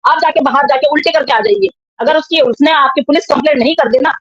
आप जाके बाहर जाके उल्टे करके आ जाइए। अगर उसने आपकी पुलिस कंप्लेंट नहीं कर दी ना,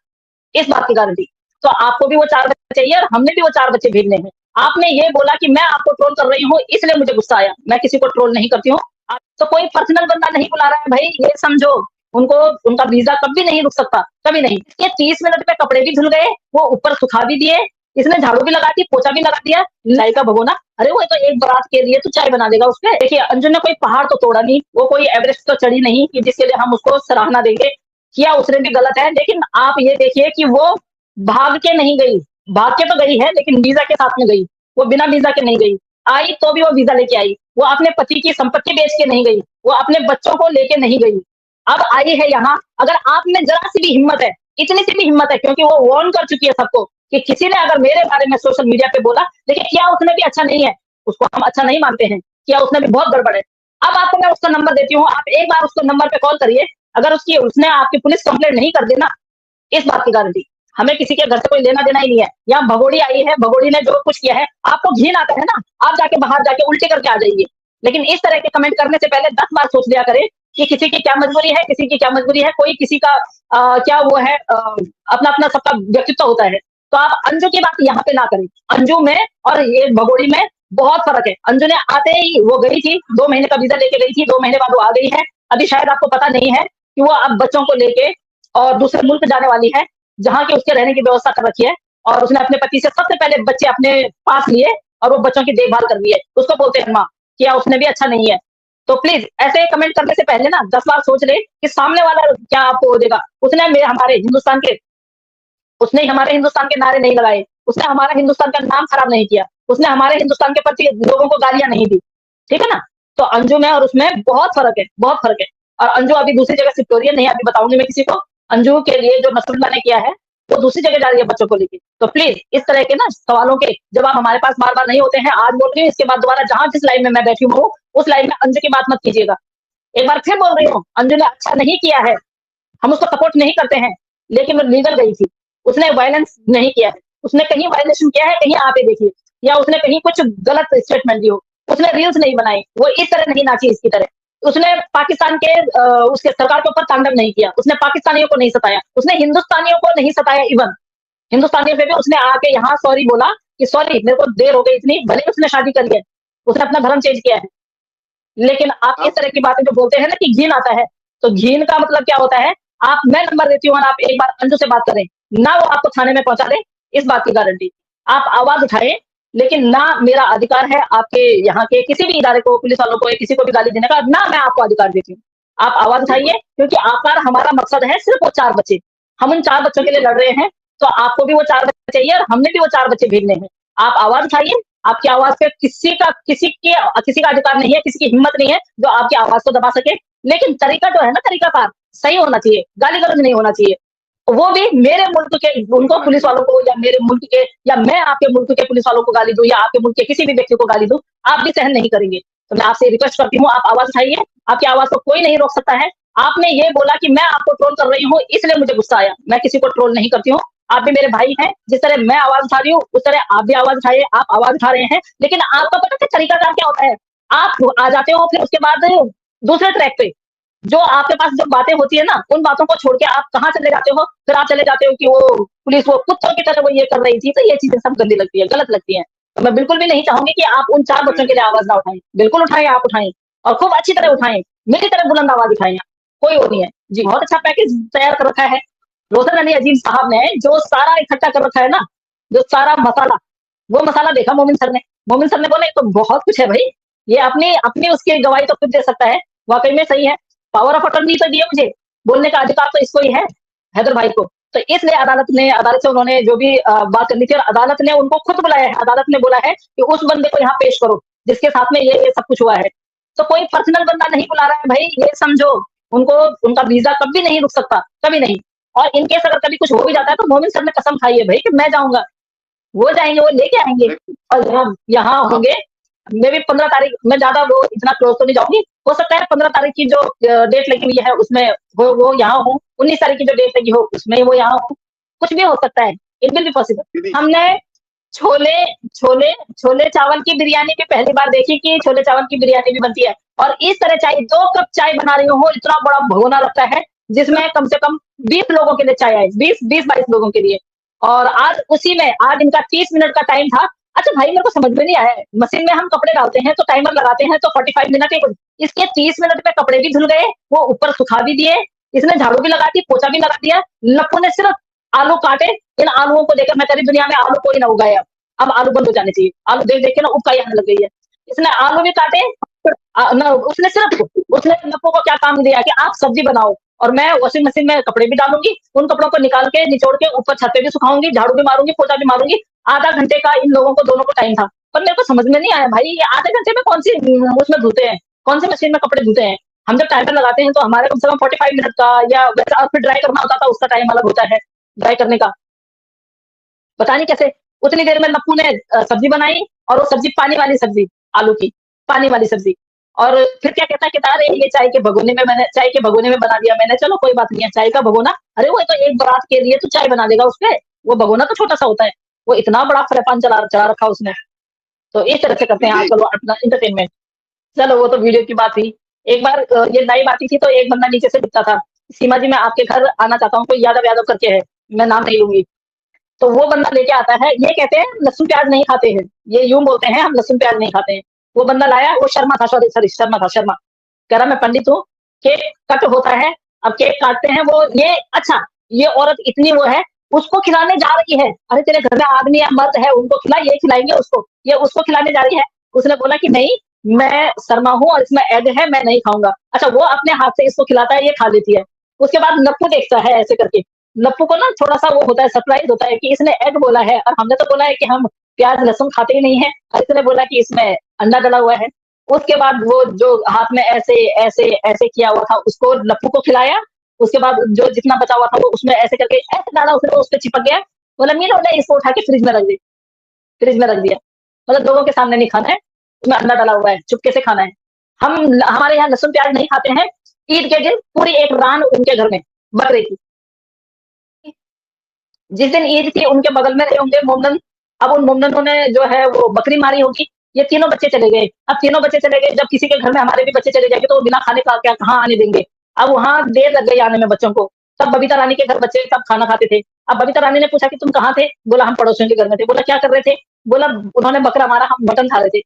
इस बात की गारंटी, तो आपको भी वो 4 बच्चे चाहिए और हमने भी वो 4 बच्चे भेजने हैं। आपने ये बोला कि मैं आपको ट्रोल कर रही हूँ, इसलिए मुझे गुस्सा आया। मैं किसी को ट्रोल नहीं करती हूँ। आप तो कोई पर्सनल बंदा नहीं बुला रहा है भाई, ये समझो। उनको उनका वीज़ा कभी नहीं रुक सकता, कभी नहीं। ये 30 मिनट में कपड़े भी धुल गए, वो ऊपर सुखा भी दिए, इसने झाड़ू भी लगा दी, पोछा भी लगा दिया, लाई का भगोना। अरे वो तो एक बारात के लिए तो चाय बना देगा उसपे। देखिए, अंजुम ने कोई पहाड़ तो तोड़ा नहीं, वो कोई एवरेस्ट तो चढ़ी नहीं कि जिसके लिए हम उसको सराहना देंगे। किया उसने भी गलत है, लेकिन आप ये देखिए कि वो भाग के नहीं गई, भाग के तो गई है लेकिन वीज़ा के साथ में गई। वो बिना वीज़ा के नहीं गई। आई तो भी वो वीज़ा लेके आई। वो अपने पति की संपत्ति बेच के नहीं गई, वो अपने बच्चों को लेके नहीं गई। अब आई है यहाँ, अगर आप में ज़रा-सी भी हिम्मत है, इतनी-सी भी हिम्मत है, क्योंकि वो वार्न कर चुकी है सबको कि किसी ने अगर मेरे बारे में सोशल मीडिया पे बोला, देखिए किया उसने भी अच्छा नहीं है, उसको हम अच्छा नहीं मानते हैं, किया उसने भी बहुत गड़बड़ है। अब आपको मैं उसका नंबर देती हूँ, आप एक बार उसको नंबर पे कॉल करिए, अगर उसने आपकी पुलिस कंप्लेंट नहीं कर दी ना, इस बात की गारंटी, हमें किसी के घर से कोई लेना-देना ही नहीं है। यहाँ भगोड़ी आई है, भगोड़ी ने जो कुछ किया है, आपको घिन आता है ना, आप जाके बाहर जाके उल्टे करके आ जाइए। लेकिन इस तरह के कमेंट करने से पहले 10 बार सोच लिया करें कि किसी की क्या मजबूरी है, किसी की क्या मजबूरी है, कोई किसी का क्या वो है अपना-अपना सबका व्यक्तित्व होता है। तो आप अंजू की बात यहाँ पे ना करें। अंजू में और ये भगोड़ी में बहुत फ़र्क है। अंजू ने आते ही वो गई थी, 2 महीने का वीज़ा लेके गई थी, 2 महीने बाद वो आ गई है। अभी शायद आपको पता नहीं है कि वो अब बच्चों को लेके और दूसरे मुल्क जाने वाली है, जहाँ की उसके रहने की व्यवस्था कर रखी है और उसने अपने पति से सबसे पहले बच्चे अपने पास लिए और वो बच्चों की देखभाल कर रही है। उसको बोलते हैं माँ, किया उसने भी अच्छा नहीं है। तो प्लीज़ ऐसे कमेंट करने से पहले ना 10 बार सोच लें कि सामने वाला क्या आपको देगा। उसने हमारे हिंदुस्तान के नारे नहीं लगाए, उसने हमारा हिंदुस्तान का नाम खराब नहीं किया, उसने हमारे हिंदुस्तान के प्रति लोगों को गालियाँ नहीं दी, ठीक है ना? तो अंजू में और उसमें बहुत फ़र्क है, बहुत फ़र्क है। और अंजू अभी दूसरी जगह शिफ्ट हो रही है, नहीं अभी बताऊँगी मैं किसी को। अंजू के लिए जो नसरुल्लाह ने किया है, वो दूसरी जगह जा रही है बच्चों को लेके। तो प्लीज़ इस तरह के ना सवालों के जवाब हमारे पास बार-बार नहीं होते हैं। आज बोल रही हूँ, इसके बाद दोबारा जहाँ जिस लाइन में मैं बैठी हूँ, उस लाइन में अंजू की बात मत कीजिएगा। एक बार फिर बोल रही हूँ, अंजू ने अच्छा नहीं किया है, हम उसको सपोर्ट नहीं करते हैं, लेकिन वो लीगल गई थी। उसने वायलेंस नहीं किया है, उसने कहीं वायलेशन किया है, कहीं आप ये देखिए, या उसने कहीं कुछ गलत स्टेटमेंट दी हो, उसने रील्स नहीं बनाई, वो इस तरह नहीं नाची इसकी तरह। उसने पाकिस्तान के उसके सरकार के ऊपर तांडव नहीं किया, उसने पाकिस्तानियों को नहीं सताया, उसने हिंदुस्तानियों को नहीं सताया इवन। हिंदुस्तानियों पे भी उसने आके यहाँ सॉरी बोला कि सॉरी मेरे को देर हो गई इतनी, भले ही उसने शादी करी है, उसने अपना धर्म चेंज किया है। लेकिन आप इस तरह की बातें जो बोलते हैं ना कि घिन आता है, तो घिन का मतलब क्या होता है? मैं नंबर देती हूँ और आप एक बार अंजू से बात करें, ना वो आपको थाने में पहुँचा दे, इस बात की गारंटी। आप आवाज़ उठाएँ, लेकिन ना मेरा अधिकार है आपके यहाँ के किसी भी इदारे को, पुलिस वालों को या किसी को भी गाली देने का, ना मैं आपको अधिकार देती हूँ। आप आवाज़ उठाइए, क्योंकि आपका और हमारा मकसद है सिर्फ़ वो 4 बच्चे। हम उन 4 बच्चों के लिए लड़ रहे हैं, तो आपको भी वो 4 बच्चे चाहिए और हमने भी वो 4 बच्चे भेजने हैं। आप आवाज़ उठाइए, आपकी आवाज़ पे किसी का अधिकार नहीं है, किसी की हिम्मत नहीं है, जो आपकी आवाज़ को दबा सके। लेकिन तरीका जो है ना, तरीकाकार सही होना चाहिए, गाली-गलौज नहीं होना चाहिए। वो भी मेरे मुल्क के उनको पुलिस वालों को या मेरे मुल्क के या मैं आपके मुल्क के पुलिस वालों को गाली दूँ या आपके मुल्क के किसी भी व्यक्ति को गाली दूँ, आप भी सहन नहीं करेंगे। तो मैं आपसे रिक्वेस्ट करती हूँ, आप आवाज़ उठाइए, आपकी आवाज़ को कोई नहीं रोक सकता है। आपने ये बोला कि मैं आपको ट्रोल कर रही हूँ, इसलिए मुझे गुस्सा आया। मैं किसी को ट्रोल नहीं करती हूँ। आप भी मेरे भाई हैं, जिस तरह मैं आवाज़ उठा रही हूँ, उस तरह आप भी आवाज़ उठाइए, आप आवाज़ उठा रहे हैं। लेकिन आपका पता है तरीकाकार क्या होता है? आप आ जाते हो फिर उसके बाद दूसरे ट्रैक पे, जो आपके पास जो बातें होती है ना, उन बातों को छोड़ के आप कहाँ चले जाते हो? फिर आप चले जाते हो कि वो पुलिस वो कुत्तों की तरह वो ये कर रही थी, तो ये चीज़ें सब गंदी लगती है, गलत लगती हैं। तो मैं बिल्कुल भी नहीं चाहूँगी कि आप उन 4 बच्चों के लिए आवाज़ ना उठाएँ। बिल्कुल उठाएँ, आप उठाएँ और खूब अच्छी तरह उठाएँ, मेरी तरह बुलंद आवाज़ उठाएँ आप, कोई वो नहीं है। जी, बहुत अच्छा पैकेज तैयार कर रखा है रोशन अली अजीम साहब ने, जो सारा इकट्ठा कर रखा है ना, जो सारा मसाला, वो मसाला देखा मोमिन सर ने। मोमिन सर ने बोला, "ये तो बहुत कुछ है भई, ये अपनी अपनी उसकी गवाही तो खुद दे सकता है, वाक़ई में सही है। पावर ऑफ अटॉर्नी तो दी है मुझे, बोलने का अधिकार तो इसको ही है, हैदर भाई को।" तो इसलिए अदालत से उन्होंने जो भी बात करनी थी और अदालत ने उनको खुद बुलाया है। अदालत ने बोला है कि उस बंदे को यहाँ पेश करो, जिसके साथ में ये सब कुछ हुआ है। तो कोई पर्सनल बंदा नहीं बुला रहा है भाई, ये समझो। उनको उनका वीज़ा कभी नहीं रुक सकता, कभी नहीं। और इन केस अगर कभी कुछ हो भी जाता है, तो मोमिन सर ने कसम खाई है भई कि मैं जाऊँगा। वो जाएँगे, वो लेके आएँगे और यहाँ यहाँ होंगे। मे बी 15 तारीख, मैं ज़्यादा वो इतना क्लोज़ तो नहीं जाऊँगी। हो सकता है 15 तारीख की जो डेट लगी हुई है उसमें वो यहाँ हो, 19 तारीख की जो डेट लगी हो उसमें वो यहाँ हो, कुछ भी हो सकता है। It will be possible. हमने छोले छोले छोले चावल की बिरयानी भी पहली बार देखी कि छोले चावल की बिरयानी भी बनती है। और इस तरह चाय 2 कप चाय बना रही हूँ, इतना बड़ा भगोना लगता है, जिसमें कम से कम 20 लोगों के लिए चाय आई, 20-22 लोगों के लिए। और आज उसी में आज इनका 30 मिनट का टाइम था। अच्छा भाई मेरे को समझ में नहीं आया है, मशीन में हम कपड़े डालते हैं तो टाइमर लगाते हैं तो 45 मिनट इसके 30 मिनट में कपड़े भी धुल गए, वो ऊपर सुखा भी दिए, इसने झाड़ू भी लगा दी, पोछा भी लगा दिया। लप्पू ने सिर्फ आलू काटे, इन आलुओं को देखकर मैं कह रही दुनिया में आलू कोई ना उगाया। अब आलू बंद हो जाने चाहिए, आलू देख देख के ना उबकाई आने लग गई है। इसने आलू भी काटे, ना उसने लप्पू को क्या काम दिया कि आप सब्जी बनाओ और मैं वॉशिंग मशीन में कपड़े भी डालूंगी, उन कपड़ों को निकाल के निचोड़ के ऊपर छत पे भी सुखाऊंगी, झाड़ू भी मारूंगी, पोछा भी मारूंगी। आधा घंटे का इन लोगों को दोनों को टाइम था, पर मेरे को समझ में नहीं आया भाई ये आधे घंटे में कौन सी उसमें धोते हैं, कौन सी मशीन में कपड़े धोते हैं। हम जब टाइमर लगाते हैं तो हमारे कम से कम 45 मिनट का, या वैसे फिर ड्राई करना होता था उसका टाइम अलग होता है ड्राई करने का। पता नहीं कैसे उतनी देर में नप्पू ने सब्जी बनाई, और वो सब्जी पानी वाली सब्जी, आलू की पानी वाली सब्जी। और फिर क्या कहता है कि अरे ये चाय के भगोने में बना दिया मैंने, चलो कोई बात नहीं है, चाय का भगोना, अरे वो तो एक बारात के लिए तो चाय बना देगा उसपे, वो भगोना तो छोटा सा होता है, वो इतना बड़ा फ्राईपैन चला चला रखा उसने। तो इस तरह से करते हैं आजकल वो अपना इंटरटेनमेंट। चलो वो तो वीडियो की बात हुई। एक बार ये लाइव आती थी तो एक बंदा नीचे से दिखता था, सीमा जी मैं आपके घर आना चाहता हूँ, कोई यादव यादव करके है, मैं नाम नहीं लूंगी। तो वो बंदा लेके आता है, ये कहते हैं लहसुन प्याज नहीं खाते हैं, ये यूं बोलते हैं हम लहसुन प्याज नहीं खाते हैं। वो बंदा लाया, वो शर्मा था, सॉरी सॉरी शर्मा था, शर्मा कह रहा मैं पंडित हूँ, केक कट होता है, अब केक काटते हैं, वो ये अच्छा, ये औरत इतनी वो है, उसको खिलाने जा रही है, अरे तेरे घर में आदमी या मर्द है उनको खिला, ये खिलाएंगे उसको, ये उसको खिलाने जा रही है। उसने बोला कि नहीं, मैं शर्मा हूँ और इसमें एग है, मैं नहीं खाऊंगा। अच्छा वो अपने हाथ से इसको खिलाता है, ये खा लेती है। उसके बाद नप्पू देखता है ऐसे करके, नप्पू को ना थोड़ा सा वो होता है, सरप्राइज होता है कि इसने एग बोला है और हमने तो बोला है कि हम प्याज लहसुन खाते ही नहीं है, और इसने बोला कि इसमें अंडा डला हुआ है। उसके बाद वो जो हाथ में ऐसे ऐसे ऐसे किया हुआ था उसको लप्पू को खिलाया। उसके बाद जो जितना बचा हुआ था वो उसमें ऐसे करके ऐसे डाला, उसने उस पर चिपक गया। बोला मीनू ने इसको उठा के फ्रिज में रख दी, फ्रिज में रख दिया, मतलब लोगों के सामने नहीं खाना है, उसमें अंडा डाला हुआ है, चुपके से खाना है। हम हमारे यहाँ लहसुन प्याज नहीं खाते हैं। ईद के दिन पूरी एक रान उनके घर में बकरे की, जिस दिन ईद थी उनके बगल में रहे होंगे मोमडन, अब उन मोमडनों ने जो है वो बकरी मारी होगी। ये तीनों बच्चे चले गए, अब तीनों बच्चे चले गए, जब किसी के घर में हमारे भी बच्चे चले जाएंगे तो वो बिना खाने का क्या कहाँ आने देंगे। अब वहां देर लग गई आने में बच्चों को। तब बबीता रानी के घर बच्चे सब खाना खाते थे। अब बबीता रानी ने पूछा कि तुम कहाँ थे, बोला हम पड़ोसियों के घर में थे। बोला क्या कर रहे थे, बोला उन्होंने बकरा मारा, हम मटन खा रहे थे।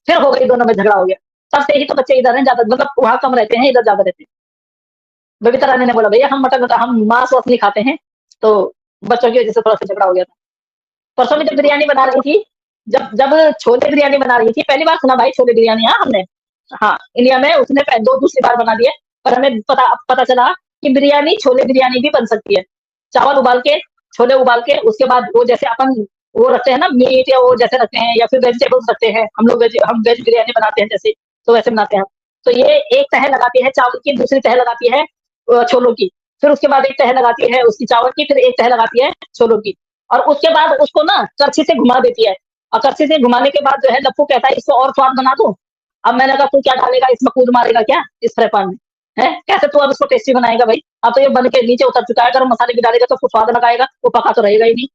फिर हो गई, दोनों में झगड़ा हो गया। तब से ही तो बच्चे इधर हैं ज्यादा, मतलब वहां कम रहते हैं, इधर ज्यादा रहते हैं। बबीता रानी ने बोला भैया हम मटन, हम मांस वास नहीं खाते हैं, तो बच्चों की वजह से थोड़ा सा झगड़ा हो गया था। परसों में जब बिरयानी बना रही थी, जब जब छोले बिरयानी बना रही थी, पहली बार सुना भाई छोले बिरयानी, हाँ हमने, हाँ इंडिया में उसने दो दूसरी बार बना दिया। पर हमें पता पता चला कि बिरयानी छोले बिरयानी भी बन सकती है। चावल उबाल के, छोले उबाल के, उसके बाद वो जैसे अपन वो रखते हैं ना मीट, या वो जैसे रखते हैं, या फिर वेजिटेबल्स रखते हैं हम लोग, हम वेज बिरयानी बनाते हैं जैसे, तो वैसे बनाते हैं हम। तो ये एक तह लगाती है चावल की, दूसरी तह लगाती है छोलों की, फिर उसके बाद एक तह लगाती है उसकी चावल की, फिर एक तह लगाती है छोलों की, और उसके बाद उसको ना करछी से घुमा देती है। और करछी से घुमाने के बाद जो है लप्पू कहता है इसको और स्वाद बना दो। अब मैंने कहा तू क्या डालेगा इसमें, कूद मारेगा क्या इस फ्राईपैन में, है कैसे तू अब इसको टेस्टी बनाएगा भाई, अब तो ये बन के नीचे उतर चुका है, गरम मसाले भी डालेगा तो स्वाद लगाएगा, वो पका तो रहेगा ही नहीं।